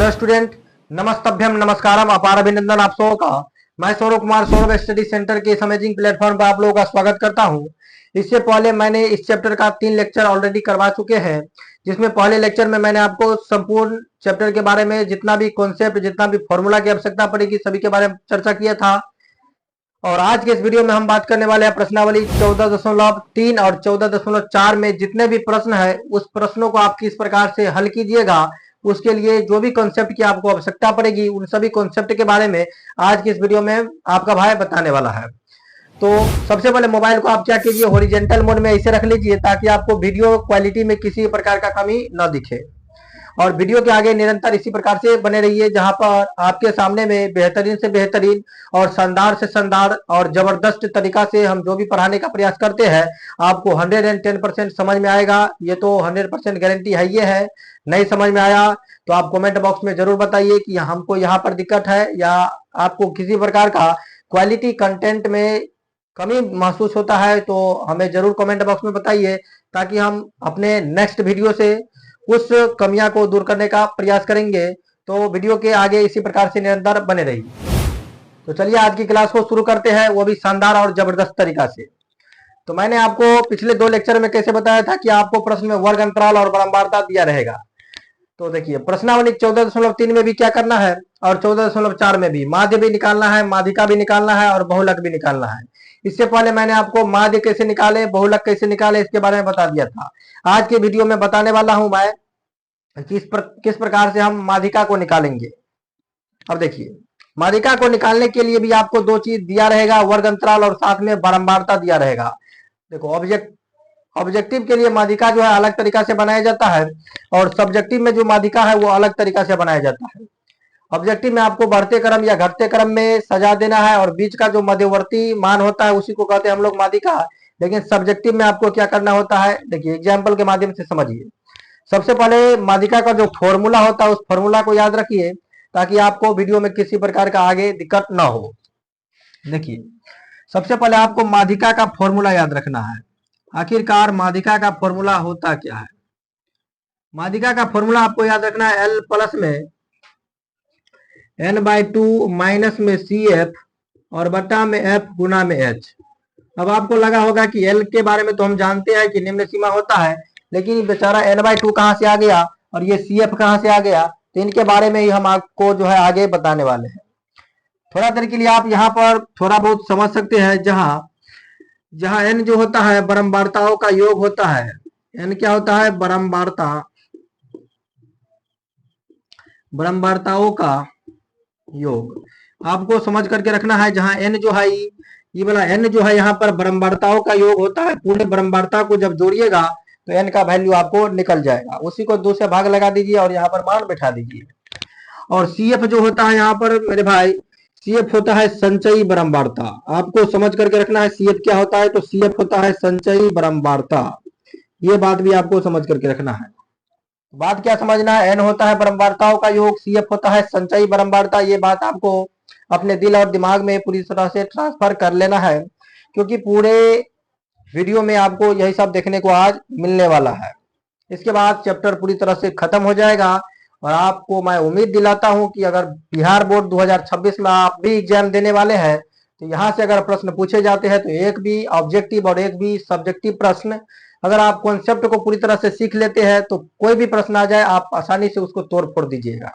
Hello student, नमस्तभ्यम नमस्कारम, अपार अभिनंदन आप सबों का। मैं सौरभ कुमार सौरभ स्टडी सेंटर के इस अमेजिंग प्लेटफॉर्म पर आप लोगों का स्वागत करता हूं। इससे पहले मैंने इस चैप्टर का 3 लेक्चर ऑलरेडी करवा चुके हैं, जिसमें पहले लेक्चर में मैंने आपको संपूर्ण चैप्टर के बारे में जितना भी कॉन्सेप्ट, जितना भी फॉर्मूला की आवश्यकता पड़ेगी, सभी के बारे में चर्चा किया था। और आज के इस वीडियो में हम बात करने वाले हैं प्रश्नावली 14.3 और 14.4 में जितने भी प्रश्न है उस प्रश्नों को आप किस प्रकार से हल कीजिएगा, उसके लिए जो भी कॉन्सेप्ट की आपको आवश्यकता पड़ेगी उन सभी कॉन्सेप्ट के बारे में आज की इस वीडियो में आपका भाई बताने वाला है। तो सबसे पहले मोबाइल को आप क्या कीजिए, हॉरिजॉन्टल मोड में ऐसे रख लीजिए ताकि आपको वीडियो क्वालिटी में किसी प्रकार का कमी न दिखे। और वीडियो के आगे निरंतर इसी प्रकार से बने रहिए, जहां पर आपके सामने में बेहतरीन से बेहतरीन और शानदार से शानदार और जबरदस्त तरीका से हम जो भी पढ़ाने का प्रयास करते हैं आपको 110% समझ में आएगा। ये तो 100% गारंटी है। ये है, नहीं समझ में आया तो आप कमेंट बॉक्स में जरूर बताइए कि हमको यहाँ पर दिक्कत है या आपको किसी प्रकार का क्वालिटी कंटेंट में कमी महसूस होता है, तो हमें जरूर कमेंट बॉक्स में बताइए ताकि हम अपने नेक्स्ट वीडियो से उस कमियां को दूर करने का प्रयास करेंगे। तो वीडियो के आगे इसी प्रकार से निरंतर बने रहिए। तो चलिए आज की क्लास को शुरू करते हैं, वो भी शानदार और जबरदस्त तरीका से। तो मैंने आपको पिछले 2 लेक्चर में कैसे बताया था कि आपको प्रश्न में वर्ग अंतराल और बारंबारता दिया रहेगा। तो देखिए प्रश्नावली 14.3 में भी क्या करना है और 14.4 में भी माध्य भी निकालना है, माध्यिका भी निकालना है और बहुलक भी निकालना है। इससे पहले मैंने आपको माध्य कैसे निकाले, बहुलक कैसे निकाले, इसके बारे में बता दिया था। आज के वीडियो में बताने वाला हूं मैं किस प्रकार से हम माध्यिका को निकालेंगे। अब देखिए माध्यिका को निकालने के लिए भी आपको 2 चीज दिया रहेगा, वर्ग अंतराल और साथ में बारंबारता दिया रहेगा। देखो ऑब्जेक्टिव के लिए माध्यिका जो है अलग तरीका से बनाया जाता है और सब्जेक्टिव में जो माध्यिका है वो अलग तरीका से बनाया जाता है। ऑब्जेक्टिव में आपको बढ़ते क्रम या घटते क्रम में सजा देना है और बीच का जो मध्यवर्ती मान होता है उसी को कहते हैं हम लोग माध्यिका। लेकिन सब्जेक्टिव में आपको क्या करना होता है, देखिए एग्जाम्पल के माध्यम से समझिए। सबसे पहले माध्यिका का जो फॉर्मूला होता है उस फॉर्मूला को याद रखिए ताकि आपको वीडियो में किसी प्रकार का आगे दिक्कत ना हो। देखिए सबसे पहले आपको माध्यिका का फॉर्मूला याद रखना है। आखिरकार माध्यिका का फॉर्मूला होता क्या है। माध्यिका का फॉर्मूला आपको याद रखना है L प्लस में n/2 माइनस में CF और बटा में F गुना में H। अब आपको लगा होगा कि L के बारे में तो हम जानते हैं कि निम्न सीमा होता है, लेकिन बेचारा n/2 कहां से आ गया और ये CF कहां से आ गया, तो इनके बारे में ही हम आपको जो है आगे बताने वाले हैं। थोड़ा देर के लिए आप यहाँ पर थोड़ा बहुत समझ सकते हैं, जहां जहां n जो होता है बारंबारताओं का योग होता है। n क्या होता है, बारंबारताओं का योग। आपको समझ करके रखना है, जहां n जो है ये वाला n जो है यहाँ पर बारंबारताओं का योग होता है। पूरे बारंबारता को जब जोड़िएगा तो n का वैल्यू आपको निकल जाएगा, उसी को 2 से भाग लगा दीजिए और यहाँ पर मान बैठा दीजिए। और CF जो होता है यहाँ पर मेरे भाई, CF होता है संचयी बारंबारता। आपको समझ करके रखना है CF क्या होता है, तो CF होता है संचयी बारंबारता। ये बात भी आपको समझ करके रखना है। बात क्या समझना है, n होता है बारंबारताओं का योग, CF होता है संचयी बारंबारता। ये बात आपको अपने दिल और दिमाग में पूरी तरह से ट्रांसफर कर लेना है, क्योंकि पूरे वीडियो में आपको यही सब देखने को आज मिलने वाला है। इसके बाद चैप्टर पूरी तरह से खत्म हो जाएगा और आपको मैं उम्मीद दिलाता हूं कि अगर बिहार बोर्ड 2026 में आप भी एग्जाम देने वाले हैं तो यहाँ से अगर प्रश्न पूछे जाते हैं तो एक भी ऑब्जेक्टिव और एक भी सब्जेक्टिव प्रश्न, अगर आप कॉन्सेप्ट को पूरी तरह से सीख लेते हैं तो कोई भी प्रश्न आ जाए आप आसानी से उसको तोड़ फोड़ दीजिएगा।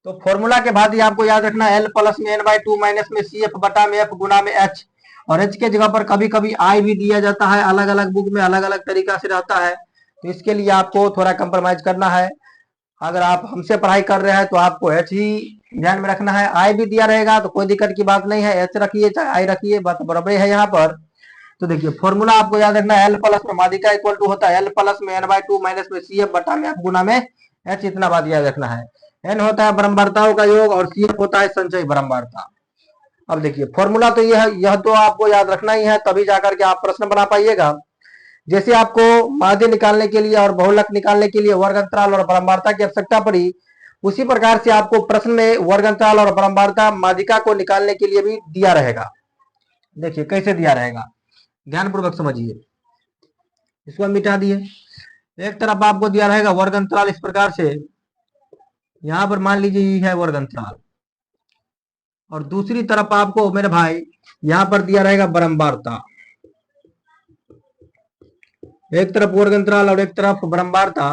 तो फॉर्मूला के बाद ही आपको याद रखना L प्लस में n/2 माइनस में CF बटा में F गुना में H। और H के जगह पर कभी कभी I भी दिया जाता है, अलग अलग बुक में अलग अलग तरीका से रहता है, तो इसके लिए आपको थोड़ा कंप्रोमाइज करना है। अगर आप हमसे पढ़ाई कर रहे हैं तो आपको H ही ध्यान में रखना है। I भी दिया रहेगा तो कोई दिक्कत की बात नहीं है, H रखिए चाहे I रखिए, बात बराबर है यहाँ पर। तो देखिए फॉर्मूला आपको याद रखना है, L प्लस में माध्यिका इक्वल टू होता है L प्लस में n/2 माइनस में CF बटा में F गुना में H। इतना बात याद रखना है। n होता है बारंबारताओं का योग और CF होता है संचयी बारंबारता। अब देखिए फॉर्मूला तो यह तो आपको याद रखना ही है, तभी जाकर के आप प्रश्न बना पाइएगा। जैसे आपको माध्य निकालने के लिए और बहुलक निकालने के लिए वर्ग अंतराल और बारंबारता की आवश्यकता पड़ी, उसी प्रकार से आपको प्रश्न में वर्ग अंतराल और बारंबारता माध्यिका को निकालने के लिए भी दिया रहेगा। देखिए कैसे दिया रहेगा, ध्यानपूर्वक समझिए। इसको हम मिटा दिए। एक तरफ आपको दिया रहेगा वर्ग अंतराल इस प्रकार से यहाँ पर मान लीजिए ये है वर्ग अंतराल, और दूसरी तरफ आपको मेरे भाई यहाँ पर दिया रहेगा बारंबारता। एक तरफ वर्ग अंतराल और एक तरफ बारंबारता।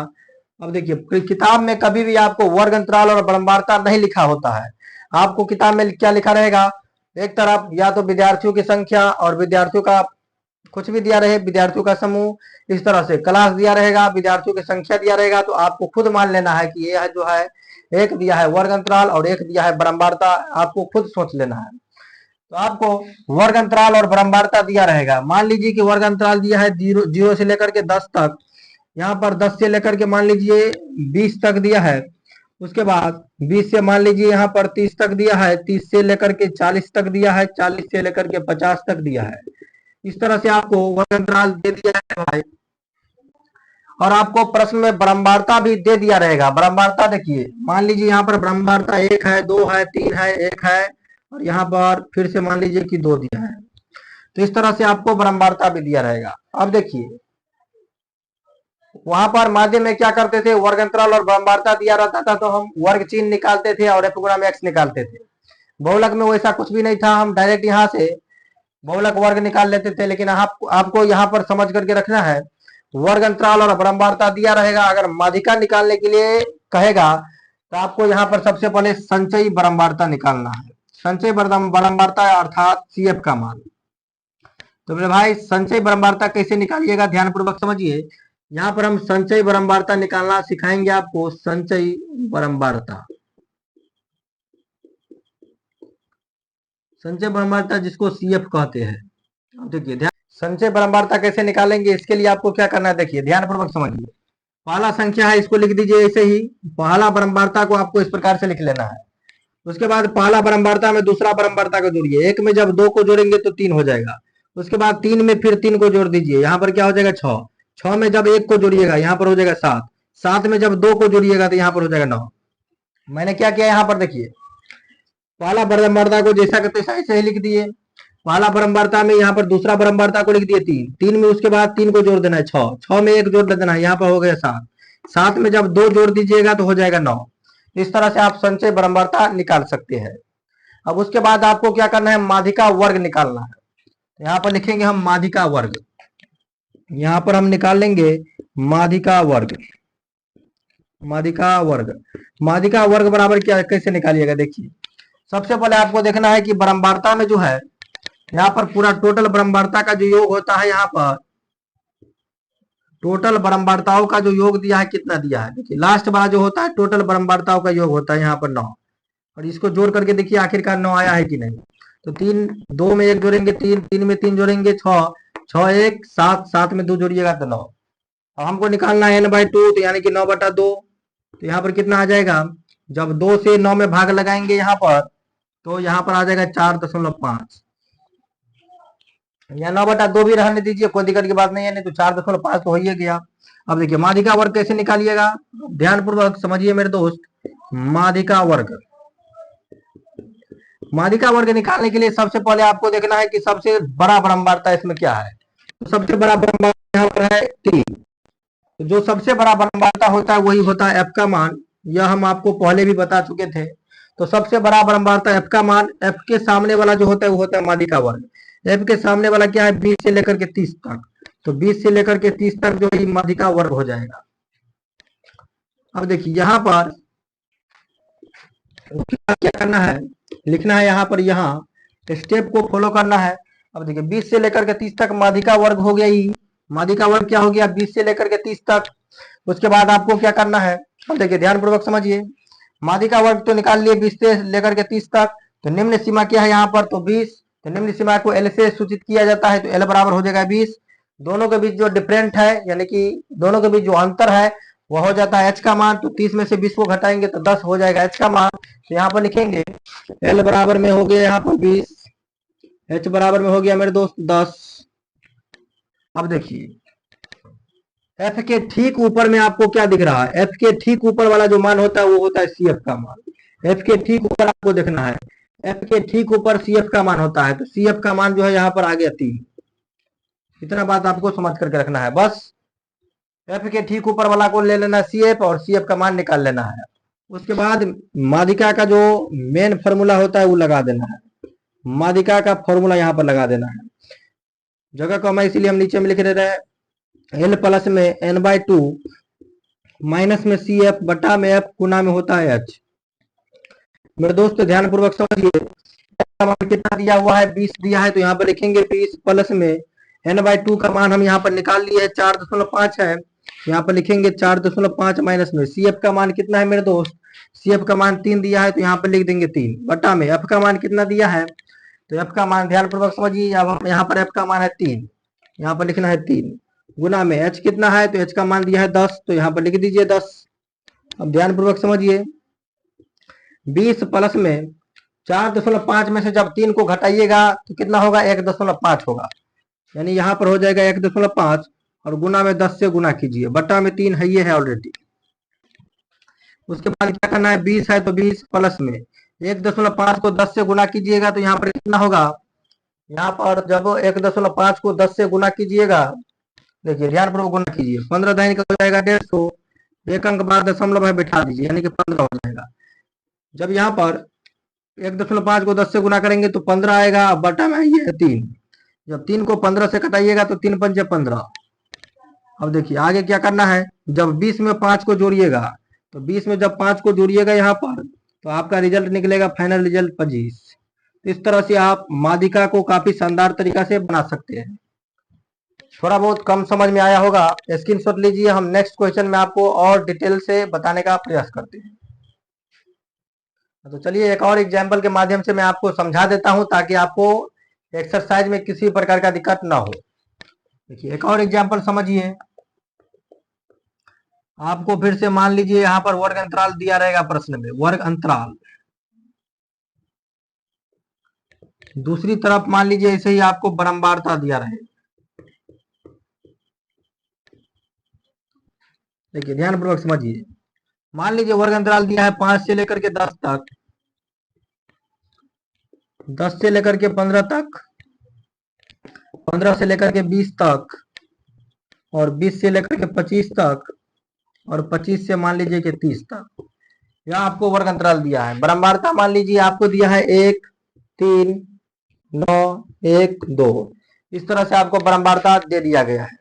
अब देखिए किताब में कभी भी आपको वर्ग अंतराल और बारंबारता नहीं लिखा होता है। आपको किताब में क्या लिखा रहेगा, एक तरफ या तो विद्यार्थियों की संख्या और विद्यार्थियों का कुछ भी दिया रहे, विद्यार्थियों का समूह, इस तरह से क्लास दिया रहेगा, विद्यार्थियों की संख्या दिया रहेगा, तो आपको खुद मान लेना है कि ये जो है एक दिया है वर्ग अंतराल और एक दिया है बारंबारता। आपको खुद सोच लेना है। तो आपको वर्ग अंतराल और बारंबारता दिया रहेगा। मान लीजिए कि वर्ग अंतराल दिया है 0 से लेकर के 10 तक, यहाँ पर 10 से लेकर के मान लीजिए 20 तक दिया है। उसके बाद 20 से मान लीजिए यहाँ पर 30 तक दिया है, 30 से लेकर के 40 तक दिया है, 40 से लेकर के 50 तक दिया है। इस तरह से आपको वर्ग अंतराल दे दिया है भाई। और आपको प्रश्न में बारंबारता भी दे दिया रहेगा। बारंबारता देखिए, मान लीजिए यहाँ पर बारंबारता 1 है, 2 है, 3 है, 1 है, और यहाँ पर फिर से मान लीजिए कि 2 दिया है। तो इस तरह से आपको बारंबारता भी दिया रहेगा। अब देखिए वहां पर माध्यम में क्या करते थे, वर्ग अंतराल और बारंबारता दिया रहता था तो हम वर्ग चिन्ह निकालते थे और f गुणा में x निकालते थे। बहुलक में वैसा कुछ भी नहीं था, हम डायरेक्ट यहाँ से बहुलक वर्ग निकाल लेते थे। लेकिन आपको यहाँ पर समझ करके रखना है, वर्ग अंतराल और बारंबारता दिया रहेगा। अगर माध्यिका निकालने के लिए कहेगा तो आपको यहाँ पर सबसे पहले संचयी बारंबारता निकालना है। संचयी बारंबारता अर्थात CF का मान। तो मेरे भाई संचयी बारंबारता कैसे निकालिएगा, ध्यान पूर्वक समझिए। यहाँ पर हम संचयी बारंबारता निकालना सिखाएंगे आपको। संचयी बारंबारता, संचय बारंबारता जिसको CF कहते हैं। अब देखिए ध्यान, संचय बारंबारता कैसे निकालेंगे, इसके लिए आपको क्या करना है, देखिए ध्यान पूर्वक समझिए। पहला संख्या है, इसको लिख दीजिए ऐसे ही। पहला बारंबारता को आपको इस प्रकार से लिख लेना है। उसके बाद पहला बारंबारता में दूसरा बारंबारता को जोड़िए। एक में जब 2 को जोड़ेंगे तो 3 हो जाएगा। उसके बाद 3 में फिर 3 को जोड़ दीजिए, यहाँ पर क्या हो जाएगा 6। 6 में जब 1 को जोड़िएगा यहाँ पर हो जाएगा 7। 7 में जब 2 को जोड़िएगा तो यहाँ पर हो जाएगा 9। मैंने क्या किया यहाँ पर देखिए, पहला बारंबारता को जैसा करते ऐसे ही लिख दिए। पहला बारंबारता में यहाँ पर दूसरा बारंबारता को लिख दिए 3। 3 में उसके बाद 3 को जोड़ देना है 6। 6 में 1 जोड़ देना है, यहाँ पर हो गया 7। 7 में जब 2 जोड़ दीजिएगा तो हो जाएगा 9। इस तरह से आप संचय बारंबारता निकाल सकते हैं। अब उसके बाद आपको क्या करना है, माध्यिका वर्ग निकालना है। यहाँ पर लिखेंगे हम माध्यिका वर्ग। यहाँ पर हम निकाल लेंगे माध्यिका वर्ग। माध्यिका वर्ग, माध्यिका वर्ग बराबर क्या, कैसे निकालिएगा देखिए। सबसे पहले आपको देखना है कि बारंबारता में जो है यहाँ पर पूरा टोटल बारंबारता का जो योग होता है, यहाँ पर टोटल बारंबारताओं का जो योग दिया है कितना दिया है, देखिए लास्ट वाला जो होता है टोटल बारंबारताओं का योग होता है यहाँ पर 9। और इसको जोड़ करके देखिए आखिरकार 9 आया है कि नहीं। तो 3, 2 में 1 जोड़ेंगे 3, 3 में 3 जोड़ेंगे 6, 6 1 7, 7 में 2 जोड़िएगा तो 9। अब हमको निकालना है n/2, तो यानी कि 9/2। तो यहाँ पर कितना आ जाएगा, जब 2 से 9 में भाग लगाएंगे यहाँ पर तो यहाँ पर आ जाएगा 4.5। या 9/2 भी रहने दीजिए, कोई दिक्कत की बात नहीं है, नहीं तो 4.5 तो हो ही गया। अब देखिए माध्यिका वर्ग कैसे निकालिएगा, ध्यान पूर्वक समझिए मेरे दोस्त। माध्यिका वर्ग, माध्यिका वर्ग निकालने के लिए सबसे पहले आपको देखना है कि सबसे बड़ा बारंबारता इसमें क्या है। तो सबसे बड़ा बारंबारता यहाँ पर है 3। तो जो सबसे बड़ा बारंबारता होता है वही होता है f का मान। यह हम आपको पहले भी बता चुके थे। तो सबसे बड़ा बारंबारता f का मान, f के सामने वाला जो होता है वो होता है माध्यिका वर्ग। f के सामने वाला क्या है, 20 से लेकर के 30 तक। तो 20 से लेकर के 30 तक जो है माध्यिका वर्ग हो जाएगा। अब देखिए यहाँ पर क्या करना है, लिखना है यहाँ पर, यहाँ स्टेप को फॉलो करना है। अब देखिए 20 से लेकर के 30 तक माध्यिका वर्ग हो गया ही। माध्यिका वर्ग क्या हो गया, 20 से लेकर के 30 तक। उसके बाद आपको क्या करना है, अब देखिए ध्यान पूर्वक समझिए। माध्यिका वर्ग तो निकाल लिए 20 से लेकर के 30 तक। तो निम्न सीमा क्या है यहाँ पर, तो 20। तो निम्न सीमा को L से सूचित किया जाता है, तो L बराबर हो जाएगा 20। दोनों के बीच जो डिफरेंट है, यानी कि दोनों के बीच जो अंतर है वह हो जाता है h का मान। तो 30 में से 20 को घटाएंगे तो 10 हो जाएगा h का मान। तो यहाँ पर लिखेंगे L बराबर में हो गया यहाँ पर 20, h बराबर में हो गया मेरे दोस्त 10। अब देखिए f के ठीक ऊपर में आपको क्या दिख रहा है, f के ठीक ऊपर वाला जो मान होता है वो होता है CF का मान। f के ठीक ऊपर आपको देखना है, f के ठीक ऊपर CF का मान होता है। तो CF का मान जो है यहाँ पर आ गया 3। इतना बात आपको समझ करके रखना है बस। f के ठीक ऊपर वाला को ले लेना CF और CF का मान निकाल लेना है। उसके बाद माध्यिका का जो मेन फॉर्मूला होता है वो लगा देना है। माध्यिका का फॉर्मूला यहाँ पर लगा देना है। जगह कम है इसीलिए हम नीचे में लिख दे रहे हैं एन प्लस में एन बाई टू माइनस में सी एफ बटा में एफ गुना में होता है एच। मेरे दोस्त ध्यान पूर्वक समझिए, मान कितना दिया हुआ है 20 दिया है, तो यहाँ पर लिखेंगे 20 प्लस में एन बाई टू का मान हम यहाँ पर निकाल लिए है 4.5 है, यहाँ पर लिखेंगे 4.5 माइनस में सी एफ का मान कितना है मेरे दोस्त, सी एफ का मान 3 दिया है तो यहाँ पर लिख देंगे 3 बटा में एफ का मान कितना दिया है, तो एफ का मान ध्यान पूर्वक समझिए, अब यहाँ पर एफ का मान है 3, यहाँ पर लिखना है 3 गुना में एच कितना है, तो एच का मान दिया है 10, तो यहाँ पर लिख दीजिए 10। अब ध्यान पूर्वक समझिए 20 प्लस में 4.5 में से जब 3 को घटाइएगा तो कितना होगा 1.5 होगा, यानी यहाँ पर हो जाएगा 1.5 और गुना में 10 से गुना कीजिए, बटा में 3 है ये है ऑलरेडी। उसके बाद क्या करना है 20 है तो 20 प्लस में 1.5 को 10 से गुना कीजिएगा तो यहाँ पर कितना होगा, यहाँ पर जब 1.5 को 10 से गुना कीजिएगा, देखिए ध्यान पूर्वक गुना कीजिए, 15 दाइन का हो जाएगा 150, एक अंक बाद दशमलव है बिठा दीजिए यानी कि 15 हो जाएगा। जब यहाँ पर 1.5 को 10 से गुना करेंगे तो 15 आएगा, बटा में ये है 3, जब 3 को 15 से कटाइएगा तो 3 पंचे 15। अब देखिए आगे क्या करना है, जब 20 में 5 को जोड़िएगा तो 20 में जब 5 को जोड़िएगा यहाँ पर तो आपका रिजल्ट निकलेगा फाइनल रिजल्ट 25। इस तरह से आप माध्यिका को काफी शानदार तरीका से बना सकते हैं। थोड़ा बहुत कम समझ में आया होगा, स्क्रीनशॉट लीजिए, हम नेक्स्ट क्वेश्चन में आपको और डिटेल से बताने का प्रयास करते हैं। तो चलिए एक और एग्जाम्पल के माध्यम से मैं आपको समझा देता हूं ताकि आपको एक्सरसाइज में किसी प्रकार का दिक्कत ना हो। देखिए एक और एग्जाम्पल समझिए, आपको फिर से मान लीजिए यहाँ पर वर्ग अंतराल दिया रहेगा प्रश्न में, वर्ग अंतराल, दूसरी तरफ मान लीजिए ऐसे ही आपको बारंबारता दिया रहे। देखिए ध्यान पूर्वक समझिए, मान लीजिए वर्ग अंतराल दिया है 5 से लेकर के 10 तक, 10 से लेकर के 15 तक, 15 से लेकर के 20 तक, और 20 से लेकर के 25 तक, और 25 से मान लीजिए कि 30 तक। यह आपको वर्ग अंतराल दिया है। बारंबारता मान लीजिए आपको दिया है 1, 3, 9, 1, 2, इस तरह से आपको बारंबारता दे दिया गया है।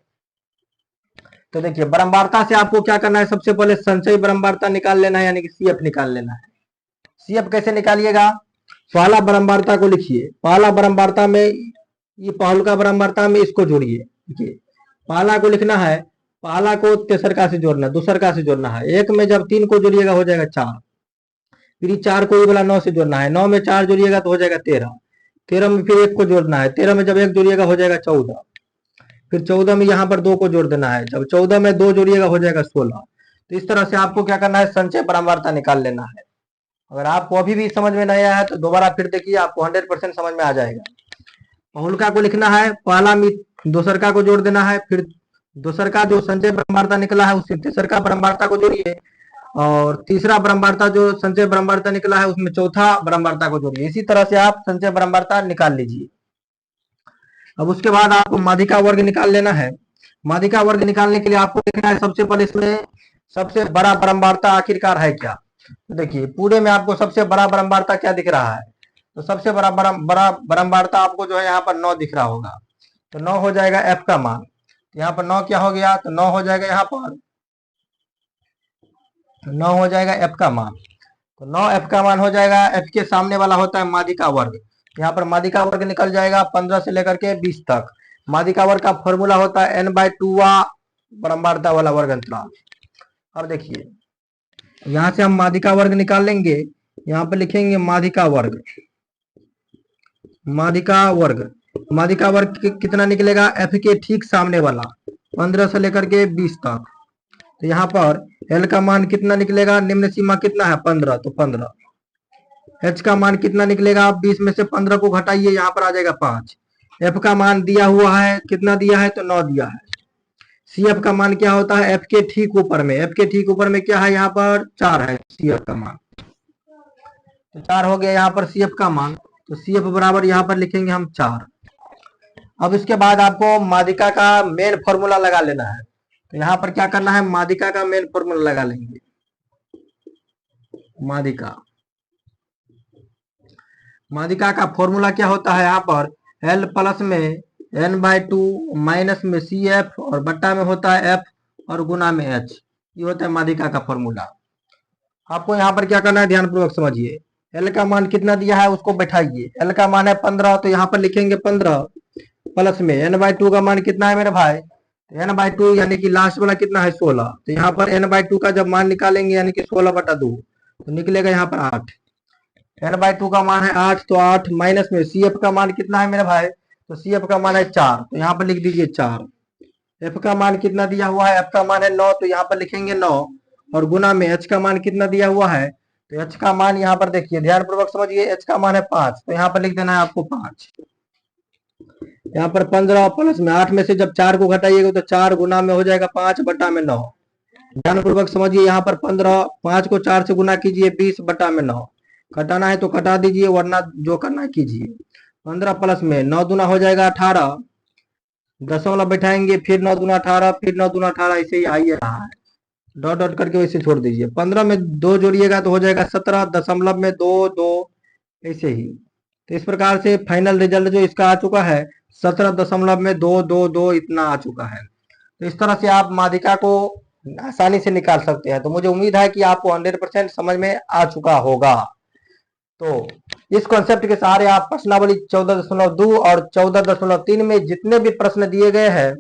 तो देखिए बारंबारता से आपको क्या करना है, सबसे पहले संचयी बारंबारता निकाल लेना है, यानी कि सीएफ निकाल लेना है। सीएफ कैसे निकालिएगा, पहला बारंबारता को लिखिए, पहला बारंबारता में ये पहलका बारंबारता में इसको जोड़िए। देखिए पहला को लिखना है, पहला को तेसरका से जोड़ना है, दूसरका से जोड़ना है, एक में जब 3 को जोड़िएगा हो जाएगा 4, फिर 4 को ये वाला 9 से जोड़ना है, 9 में 4 जोड़िएगा तो हो जाएगा 13, 13 में फिर 1 को जोड़ना है, 13 में जब 1 जोड़िएगा हो जाएगा 14, फिर 14 में यहाँ पर 2 को जोड़ देना है, जब 14 में 2 जोड़िएगा हो जाएगा 16। तो इस तरह से आपको क्या करना है, संचय बारंबारता निकाल लेना है। अगर आपको अभी भी समझ में नहीं आया है तो दोबारा फिर देखिए, आपको 100% समझ में आ जाएगा। बहुलका को लिखना है, पहला में दूसरका को जोड़ देना है, फिर दूसरका जो संचय बारंबारता निकला है उससे तीसरका बारंबारता को जोड़िए, और तीसरा बारंबारता जो संचय बारंबारता निकला है उसमें चौथा बारंबारता को जोड़िए। इसी तरह से आप संचय बारंबारता निकाल लीजिए। अब उसके बाद आपको माध्यिका वर्ग निकाल लेना है। माध्यिका वर्ग निकालने के लिए आपको देखना है सबसे पहले इसमें सबसे बड़ा बारंबारता आखिरकार है क्या। तो देखिए पूरे में आपको सबसे बड़ा बारंबारता क्या दिख रहा है, तो सबसे बड़ा बारंबारता आपको जो है यहाँ पर 9 दिख रहा होगा, तो 9 हो जाएगा एफ का मान। तो यहाँ पर 9 क्या हो गया, तो 9 हो जाएगा यहाँ पर, 9 हो जाएगा एफ का मान। तो 9 एफ का मान हो जाएगा, एफ के सामने वाला होता है माध्यिका वर्ग, यहाँ पर माध्यिका वर्ग निकल जाएगा 15 से लेकर के 20 तक। माध्यिका वर्ग का फॉर्मूला होता है n/2 बारंबारता वाला वर्ग अंतराल। अब देखिए यहाँ से हम माध्यिका वर्ग निकाल लेंगे, यहाँ पर लिखेंगे माध्यिका वर्ग, माध्यिका वर्ग, माध्यिका वर्ग कितना निकलेगा, एफ के ठीक सामने वाला 15 से लेकर के 20 तक। तो यहाँ पर एल का मान कितना निकलेगा, निम्न सीमा कितना है 15, तो 15। एच का मान कितना निकलेगा, 20 में से 15 को घटाइए, यहाँ पर आ जाएगा 5। एफ का मान दिया हुआ है, कितना दिया है, तो 9 दिया है। सी एफ का मान क्या होता है, एफ के ठीक ऊपर में, एफ के ठीक ऊपर में क्या है, यहाँ पर 4 है सी एफ का मान, तो 4 हो गया यहाँ पर सी एफ का मान। तो सी एफ बराबर यहाँ पर लिखेंगे हम 4। अब इसके बाद आपको माध्यिका का मेन फॉर्मूला लगा लेना है। तो यहाँ पर क्या करना है, माध्यिका का मेन फॉर्मूला लगा लेंगे। मादिका। मादिका का फॉर्मूला क्या होता है? यहाँ पर L प्लस में n/2 माइनस में CF और बट्टा में होता है F और गुना में H। ये होता है मादिका का फॉर्मूला। आपको यहाँ पर क्या करना है, ध्यानपूर्वक समझिए। L का मान कितना दिया है उसको बैठाइए। L का मान है 15, तो यहाँ पर लिखेंगे 15 प्लस में n/2 का मान कितना है मेरे भाई? n/2 यानी कि लास्ट वाला कितना है? 16। तो यहाँ पर n/2 का जब मान निकालेंगे यानी कि 16/2 तो निकलेगा यहाँ पर 8। n/2 का मान है 8, तो 8 माइनस में CF का मान कितना है मेरे भाई? तो CF का मान है 4, तो यहाँ पर लिख दीजिए 4। F का मान कितना दिया हुआ है? F का मान है 9, तो यहाँ पर लिखेंगे 9 और गुना में H का मान कितना दिया हुआ है? तो H का मान यहाँ पर देखिए, ध्यानपूर्वक समझिए। H का मान है 5, तो यहाँ पर लिख देना है आपको 5। यहाँ पर 15 प्लस में 8 में से जब 4 को घटाइएगा तो 4 गुना में हो जाएगा 5/9। ध्यानपूर्वक समझिए। यहाँ पर 15, 5 को 4 से गुना कीजिए 20/9। घटाना है तो घटा दीजिए, वरना जो करना है कीजिए। 15 प्लस में 9 दूना हो जाएगा 18, दशमलव बैठाएंगे, फिर 9 दूना 18, फिर 9 दूना 18, ऐसे ही आइए रहा है। डॉट डॉट करके वैसे छोड़ दीजिए। 15 में 2 जोड़िएगा तो हो जाएगा 17, दशमलव में 2 2, ऐसे ही। तो इस प्रकार से फाइनल रिजल्ट जो इसका आ चुका है 17.222 इतना आ चुका है। तो इस तरह से आप मादिका को आसानी से निकाल सकते हैं। तो मुझे उम्मीद है कि आपको 100% समझ में आ चुका होगा। तो इस कॉन्सेप्ट के सहारे आप प्रश्नावली 14.2 और 14.3 में जितने भी प्रश्न दिए गए हैं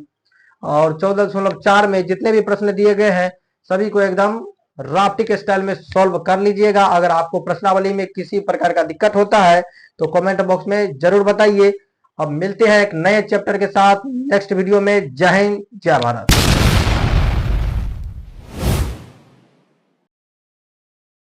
और 14.4 में जितने भी प्रश्न दिए गए हैं सभी को एकदम राफ्टिक स्टाइल में सॉल्व कर लीजिएगा। अगर आपको प्रश्नावली में किसी प्रकार का दिक्कत होता है तो कमेंट बॉक्स में जरूर बताइए। अब मिलते हैं एक नए चैप्टर के साथ नेक्स्ट वीडियो में। जय हिंद, जय भारत।